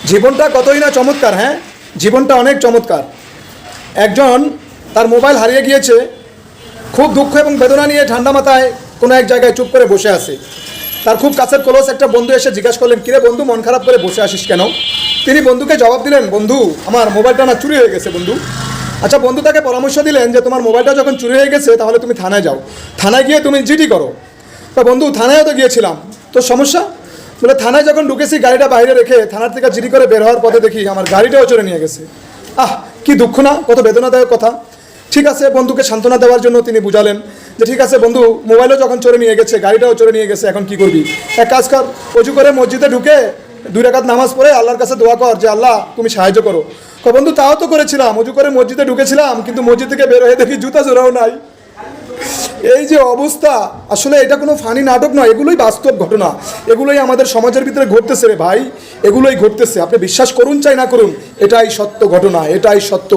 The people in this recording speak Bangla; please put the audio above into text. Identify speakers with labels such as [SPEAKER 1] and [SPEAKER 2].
[SPEAKER 1] জীবনটা কতই না চমৎকার। হ্যাঁ, জীবনটা অনেক চমৎকার। একজন তার মোবাইল হারিয়ে গিয়েছে, খুব দুঃখ এবং বেদনা নিয়ে ঠান্ডা মাথায় কোনো এক জায়গায় চুপ করে বসে আছে। তার খুব কাছের ক্লোজ একটা বন্ধু এসে জিজ্ঞাসা করলেন, কিরে বন্ধু, মন খারাপ করে বসে আসিস কেন? তিনি বন্ধুকে জবাব দিলেন, বন্ধু আমার মোবাইলটা না চুরি হয়ে গেছে বন্ধু। আচ্ছা, বন্ধু তাকে পরামর্শ দিলেন যে তোমার মোবাইলটা যখন চুরি হয়ে গেছে তাহলে তুমি থানায় যাও, থানায় গিয়ে তুমি জিডি করো। তা বন্ধু, থানায়ও তো গিয়েছিলাম, তো সমস্যা? বলে থানায় যখন ঢুকেছি গাড়িটা বাইরে রেখে থানার থেকে জিডি করে বের হওয়ার পথে দেখি আমার গাড়িটাও চলে নিয়ে গেছে। কি দুঃখ না, কত বেদনাদায়ক কথা। ঠিক আছে, বন্ধুকে সান্ত্বনা দেওয়ার জন্য তিনি বুঝালেন যে ঠিক আছে বন্ধু, মোবাইলও যখন চলে নিয়ে গেছে, গাড়িটাও চলে নিয়ে গেছে, এখন কি করবি? এক কাজ কর, অজু করে মসজিদে ঢুকে 2 রাকাত নামাজ পড়ে আল্লাহর কাছে দোয়া কর যে আল্লাহ তুমি সাহায্য করো। বন্ধু তাও তো করেছিলাম, অজু করে মসজিদে ঢুকেছিলাম, কিন্তু মসজিদ থেকে বের হয়ে দেখি জুতা জোড়াও নাই। এই যে অবস্থা, আসলে এটা কোনো ফানি নাটক নয়, এগুলোই বাস্তব ঘটনা, এগুলোই আমাদের সমাজের ভিতরে ঘটতেছে রে ভাই, এগুলোই ঘটতেছে। আপনি বিশ্বাস করুন চাই না করুন, এটাই সত্য ঘটনা, এটাই সত্য।